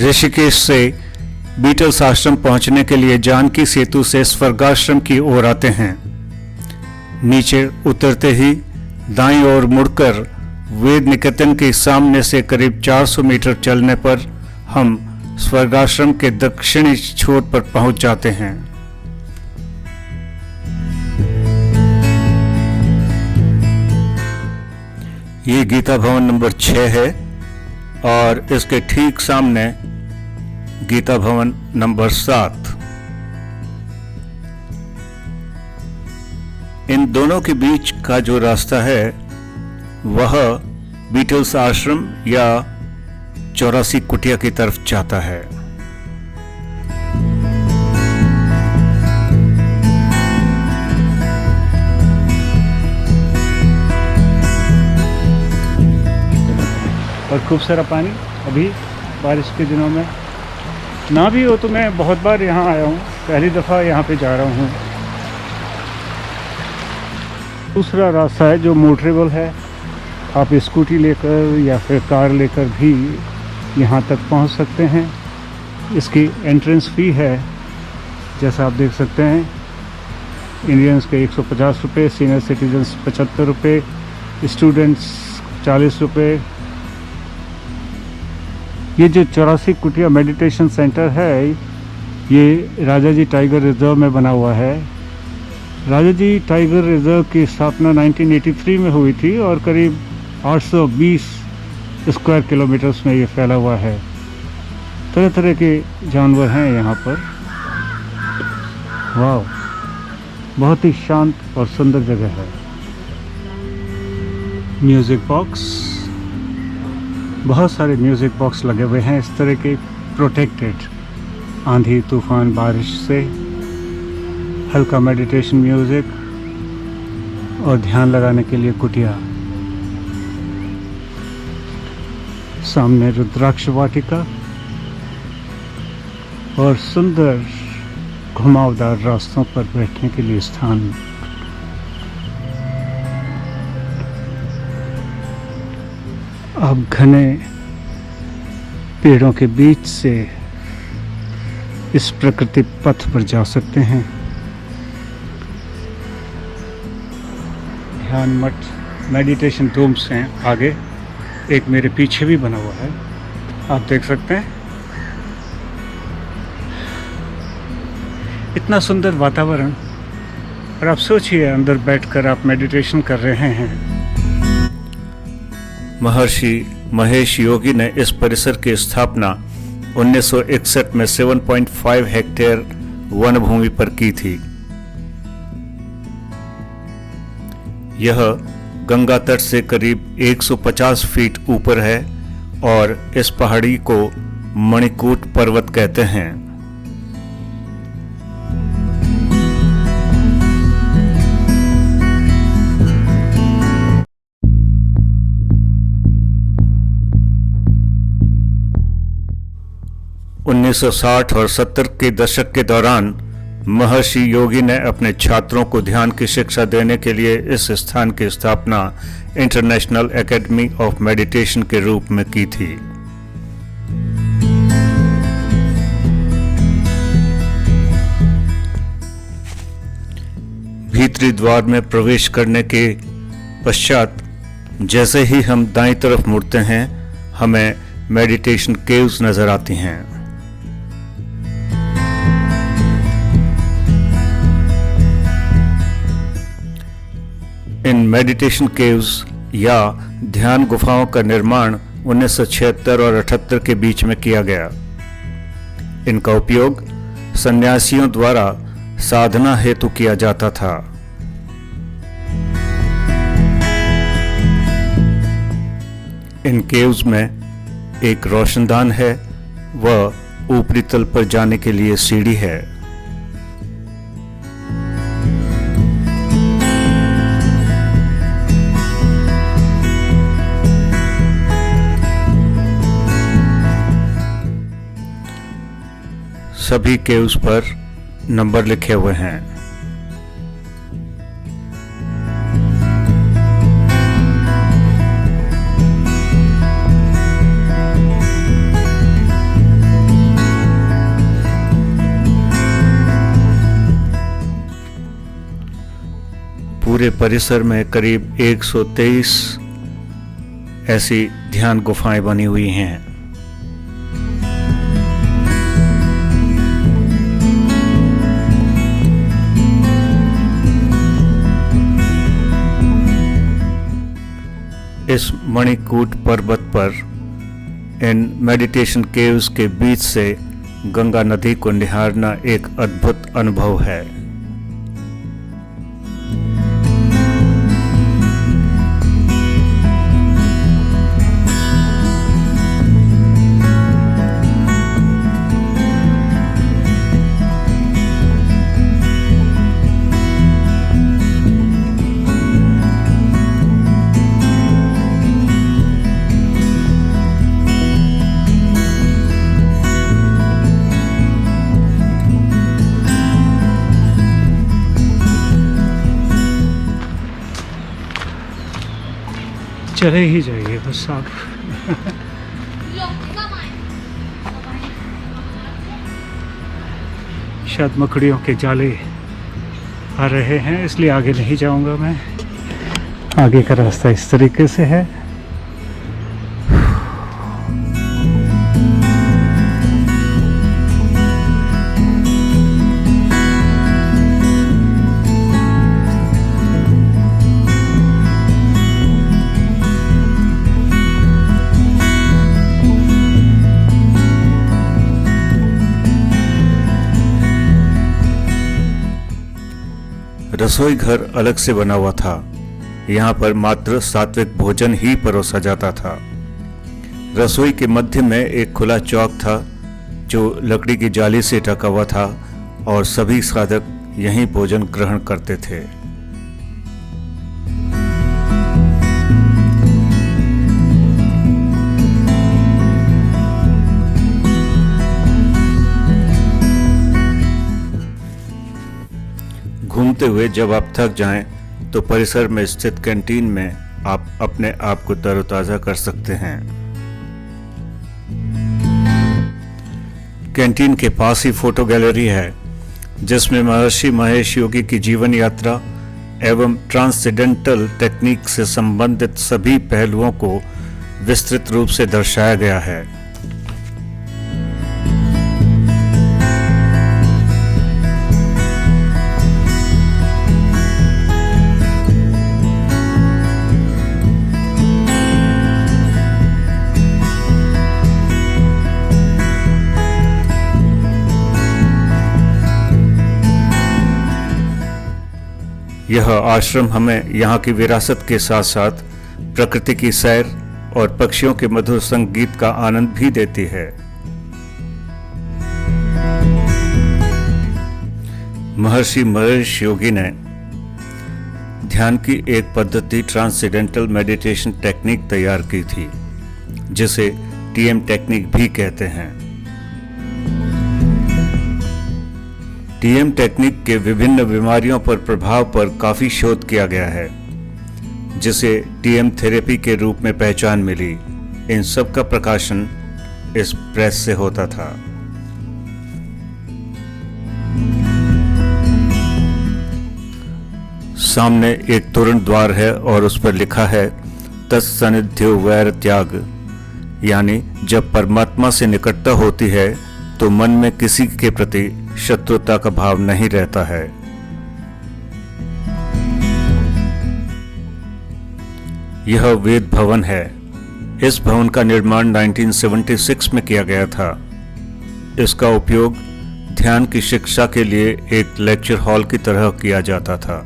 ऋषिकेश से बीटल्स आश्रम पहुंचने के लिए जानकी सेतु से स्वर्गाश्रम की ओर आते हैं। नीचे उतरते ही दाईं ओर मुड़कर वेद निकेतन के सामने से करीब 400 मीटर चलने पर हम स्वर्गाश्रम के दक्षिणी छोर पर पहुंच जाते हैं। ये गीता भवन नंबर 6 है और इसके ठीक सामने गीता भवन नंबर 7। इन दोनों के बीच का जो रास्ता है वह बीटल्स आश्रम या 84 कुटिया की तरफ जाता है। और खूब सारा पानी अभी बारिश के दिनों में ना भी हो तो मैं बहुत बार यहाँ आया हूँ, पहली दफ़ा यहाँ पे जा रहा हूँ। दूसरा रास्ता है जो मोटरेबल है, आप स्कूटी लेकर या फिर कार लेकर भी यहाँ तक पहुँच सकते हैं। इसकी एंट्रेंस फ़ी है जैसा आप देख सकते हैं, इंडियंस के 150 रुपये, सीनियर सिटीजन्स 75 रुपये, स्टूडेंट्स 40 रुपये। ये जो 84 कुटिया मेडिटेशन सेंटर है ये राजा जी टाइगर रिजर्व में बना हुआ है। राजा जी टाइगर रिजर्व की स्थापना 1983 में हुई थी और करीब 820 स्क्वायर किलोमीटर्स में ये फैला हुआ है। तरह तरह के जानवर हैं यहाँ पर। वाह, बहुत ही शांत और सुंदर जगह है। म्यूज़िक बॉक्स, बहुत सारे म्यूज़िक बॉक्स लगे हुए हैं इस तरह के, प्रोटेक्टेड आंधी तूफान बारिश से। हल्का मेडिटेशन म्यूज़िक और ध्यान लगाने के लिए कुटिया। सामने रुद्राक्ष वाटिका और सुंदर घुमावदार रास्तों पर बैठने के लिए स्थान। आप घने पेड़ों के बीच से इस प्रकृति पथ पर जा सकते हैं। ध्यान मठ मेडिटेशन रूम्स हैं आगे, एक मेरे पीछे भी बना हुआ है, आप देख सकते हैं। इतना सुंदर वातावरण, और आप सोचिए अंदर बैठकर आप मेडिटेशन कर रहे हैं। महर्षि महेश योगी ने इस परिसर की स्थापना 1961 में 7.5 हेक्टेयर वन भूमि पर की थी। यह गंगा तट से करीब 150 फीट ऊपर है और इस पहाड़ी को मणिकूट पर्वत कहते हैं। उन्नीस 1960 और 70 के दशक के दौरान महर्षि योगी ने अपने छात्रों को ध्यान की शिक्षा देने के लिए इस स्थान की स्थापना इंटरनेशनल एकेडमी ऑफ मेडिटेशन के रूप में की थी। भीतरी द्वार में प्रवेश करने के पश्चात जैसे ही हम दाईं तरफ मुड़ते हैं हमें मेडिटेशन केव्स नजर आती हैं। इन मेडिटेशन केव्स या ध्यान गुफाओं का निर्माण 1976 और 78 के बीच में किया गया। इनका उपयोग सन्यासियों द्वारा साधना हेतु किया जाता था। इन केव्स में एक रोशनदान है व ऊपरी तल पर जाने के लिए सीढ़ी है। सभी केव्स पर नंबर लिखे हुए हैं। पूरे परिसर में करीब 123 ऐसी ध्यान गुफाएं बनी हुई हैं। इस मणिकूट पर्वत पर इन मेडिटेशन केव्स के बीच से गंगा नदी को निहारना एक अद्भुत अनुभव है। चले ही जाइए बस आप। शायद मकड़ियों के जाले आ रहे हैं, इसलिए आगे नहीं जाऊंगा मैं। आगे का रास्ता इस तरीके से है। रसोई घर अलग से बना हुआ था। यहाँ पर मात्र सात्विक भोजन ही परोसा जाता था। रसोई के मध्य में एक खुला चौक था जो लकड़ी की जाली से ढका हुआ था और सभी साधक यहीं भोजन ग्रहण करते थे। घूमते हुए जब आप थक जाएं तो परिसर में स्थित कैंटीन में आप अपने आप को तरोताजा कर सकते हैं। कैंटीन के पास ही फोटो गैलरी है जिसमें महर्षि महेश योगी की जीवन यात्रा एवं ट्रांसेंडेंटल टेक्निक से संबंधित सभी पहलुओं को विस्तृत रूप से दर्शाया गया है। यह आश्रम हमें यहाँ की विरासत के साथ साथ प्रकृति की सैर और पक्षियों के मधुर संगीत का आनंद भी देती है। महर्षि महेश योगी ने ध्यान की एक पद्धति ट्रांसेंडेंटल मेडिटेशन टेक्निक तैयार की थी जिसे टीएम टेक्निक भी कहते हैं। टीएम टेक्निक के विभिन्न बीमारियों पर प्रभाव पर काफी शोध किया गया है जिसे टीएम थेरेपी के रूप में पहचान मिली। इन सब का प्रकाशन इस प्रेस से होता था। सामने एक तोरण द्वार है और उस पर लिखा है तत्सान्निध्यो वैर त्याग, यानी जब परमात्मा से निकटता होती है तो मन में किसी के प्रति शत्रुता का भाव नहीं रहता है। यह वेद भवन है। इस भवन का निर्माण 1976 में किया गया था। इसका उपयोग ध्यान की शिक्षा के लिए एक लेक्चर हॉल की तरह किया जाता था।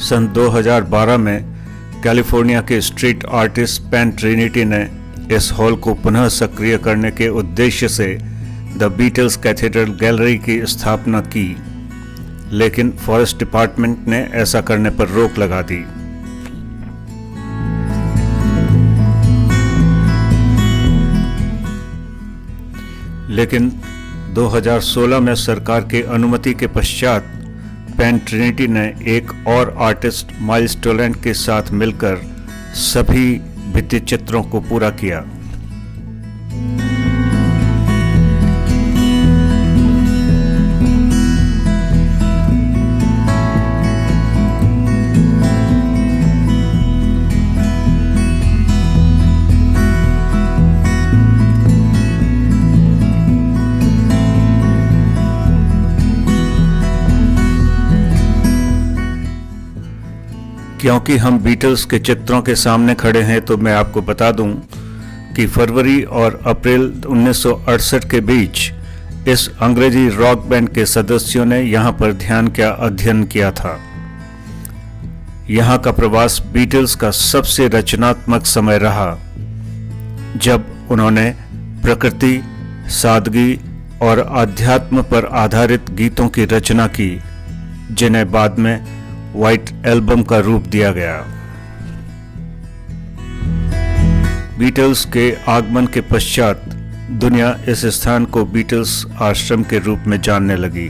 सन 2012 में कैलिफोर्निया के स्ट्रीट आर्टिस्ट पेन ट्रिनिटी ने इस हॉल को पुनः सक्रिय करने के उद्देश्य से द बीटल्स कैथेड्रल गैलरी की स्थापना की, लेकिन फॉरेस्ट डिपार्टमेंट ने ऐसा करने पर रोक लगा दी। लेकिन 2016 में सरकार के अनुमति के पश्चात बैंड ट्रिनिटी ने एक और आर्टिस्ट माइल्स टोलेंट के साथ मिलकर सभी भित्ति चित्रों को पूरा किया। क्योंकि हम बीटल्स के चित्रों के सामने खड़े हैं तो मैं आपको बता दूं कि फरवरी और अप्रैल 1968 के बीच इस अंग्रेजी रॉक बैंड के सदस्यों ने यहां पर ध्यान का अध्ययन किया था। यहां का प्रवास बीटल्स का सबसे रचनात्मक समय रहा, जब उन्होंने प्रकृति, सादगी और अध्यात्म पर आधारित गीतों की रचना की, जिन्हें बाद में व्हाइट एल्बम का रूप दिया गया। बीटल्स के आगमन के पश्चात दुनिया इस स्थान को बीटल्स आश्रम के रूप में जानने लगी।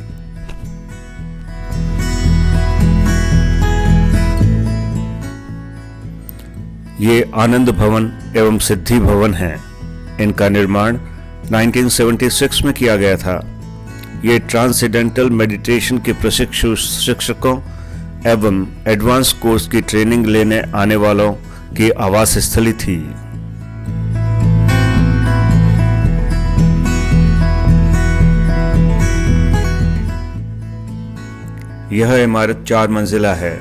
ये आनंद भवन एवं सिद्धि भवन हैं। इनका निर्माण 1976 में किया गया था। ये ट्रांसेंडेंटल मेडिटेशन के प्रशिक्षु शिक्षकों एवं एडवांस कोर्स की ट्रेनिंग लेने आने वालों की आवास स्थली थी। यह इमारत 4 मंजिला है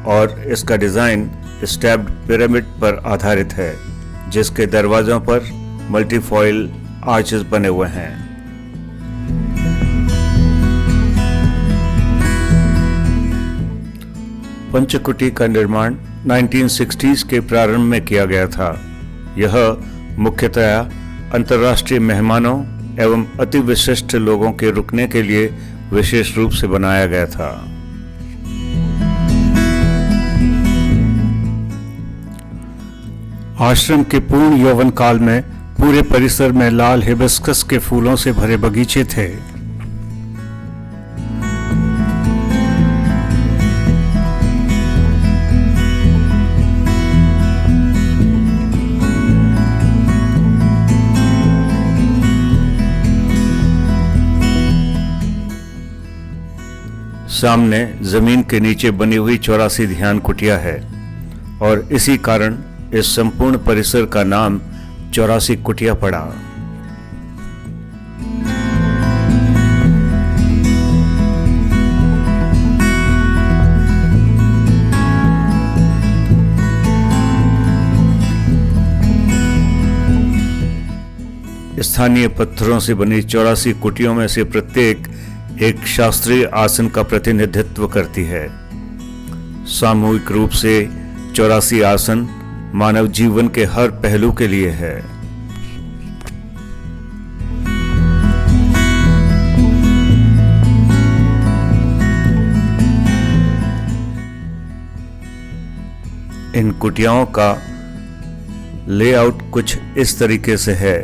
और इसका डिजाइन स्टैब्ड पिरामिड पर आधारित है, जिसके दरवाजों पर मल्टीफॉइल आर्चेस बने हुए हैं। पंचकुटी का निर्माण 1960s के प्रारंभ में किया गया था। यह मुख्यतया अंतर्राष्ट्रीय मेहमानों एवं अति विशिष्ट लोगों के रुकने के लिए विशेष रूप से बनाया गया था। आश्रम के पूर्ण यौवन काल में पूरे परिसर में लाल हिबिस्कस के फूलों से भरे बगीचे थे। सामने जमीन के नीचे बनी हुई 84 ध्यान कुटिया है और इसी कारण इस संपूर्ण परिसर का नाम 84 कुटिया पड़ा। स्थानीय पत्थरों से बनी 84 कुटियों में से प्रत्येक एक शास्त्रीय आसन का प्रतिनिधित्व करती है। सामूहिक रूप से 84 आसन मानव जीवन के हर पहलू के लिए है। इन कुटियाओं का लेआउट कुछ इस तरीके से है।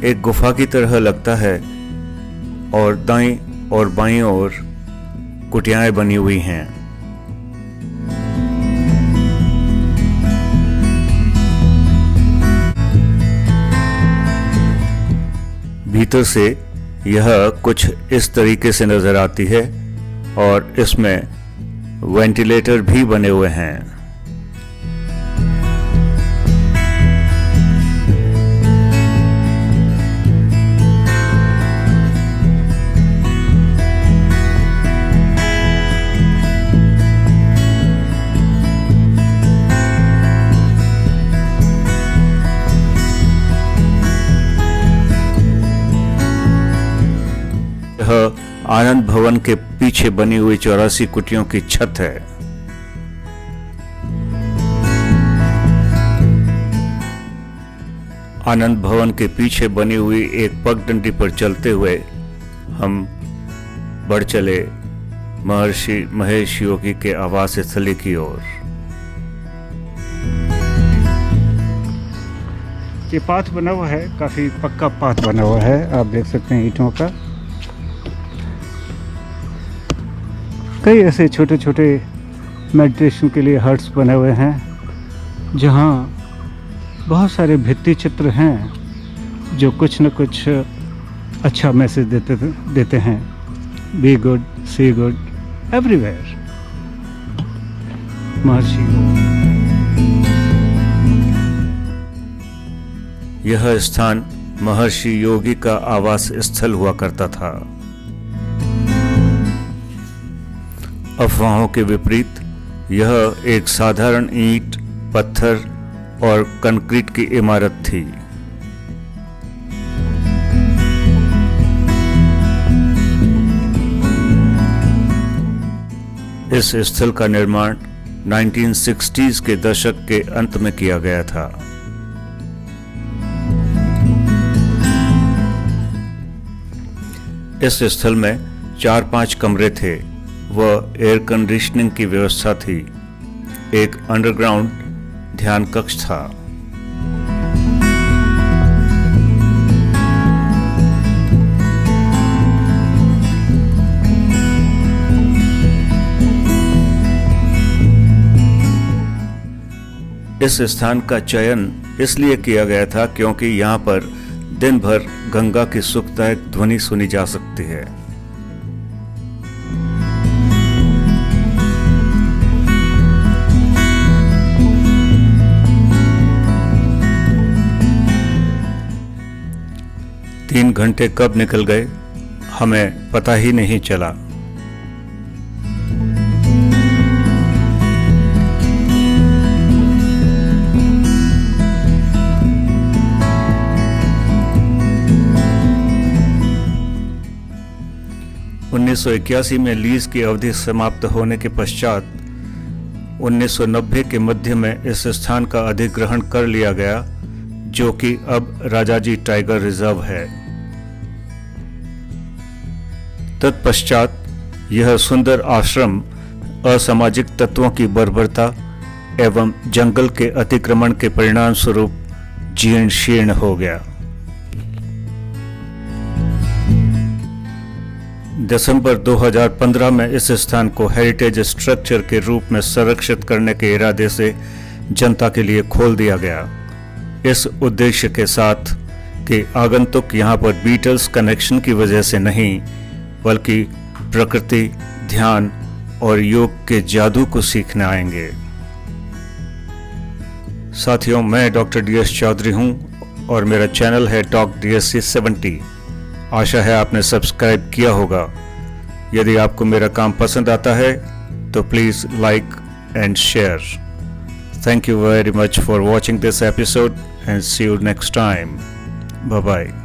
एक गुफा की तरह लगता है और दाईं और बाईं ओर कुटियाएं बनी हुई हैं। भीतर से यह कुछ इस तरीके से नजर आती है और इसमें वेंटिलेटर भी बने हुए हैं। आनंद भवन के पीछे बनी हुई 84 कुटियों की छत है। आनंद भवन के पीछे बनी हुई एक पगडंडी पर चलते हुए हम बढ़ चले महर्षि महेश योगी के आवास स्थली की ओर। ये पाथ बना हुआ है, काफी पक्का पाथ बना हुआ है, आप देख सकते हैं ईंटों का। कई ऐसे छोटे छोटे मेडिटेशन के लिए हट्स बने हुए हैं जहाँ बहुत सारे भित्ति चित्र हैं जो कुछ न कुछ अच्छा मैसेज देते हैं। Be good, see good, everywhere. महर्षि यह स्थान महर्षि योगी का आवास स्थल हुआ करता था। अफवाहों के विपरीत यह एक साधारण ईंट, पत्थर और कंक्रीट की इमारत थी। इस स्थल का निर्माण 1960s के दशक के अंत में किया गया था। इस स्थल में 4-5 कमरे थे व एयर कंडीशनिंग की व्यवस्था थी। एक अंडरग्राउंड ध्यान कक्ष था। इस स्थान का चयन इसलिए किया गया था क्योंकि यहाँ पर दिन भर गंगा की सुखदायक ध्वनि सुनी जा सकती है। तीन घंटे कब निकल गए हमें पता ही नहीं चला। उन्नीस 1981 में लीज की अवधि समाप्त होने के पश्चात 1990 के मध्य में इस स्थान का अधिग्रहण कर लिया गया, जो कि अब राजाजी टाइगर रिजर्व है। तत्पश्चात यह सुंदर आश्रम असामाजिक तत्वों की बर्बरता एवं जंगल के अतिक्रमण के परिणाम स्वरूप जीर्ण शीर्ण हो गया। दिसंबर 2015 में इस स्थान को हेरिटेज स्ट्रक्चर के रूप में संरक्षित करने के इरादे से जनता के लिए खोल दिया गया, इस उद्देश्य के साथ कि आगंतुक यहाँ पर बीटल्स कनेक्शन की वजह से नहीं बल्कि प्रकृति, ध्यान और योग के जादू को सीखने आएंगे। साथियों, मैं डॉक्टर DS चौधरी हूँ और मेरा चैनल है डॉक DSC 70। आशा है आपने सब्सक्राइब किया होगा। यदि आपको मेरा काम पसंद आता है तो please like and share. Thank you very much for watching this episode and see you next time. Bye bye.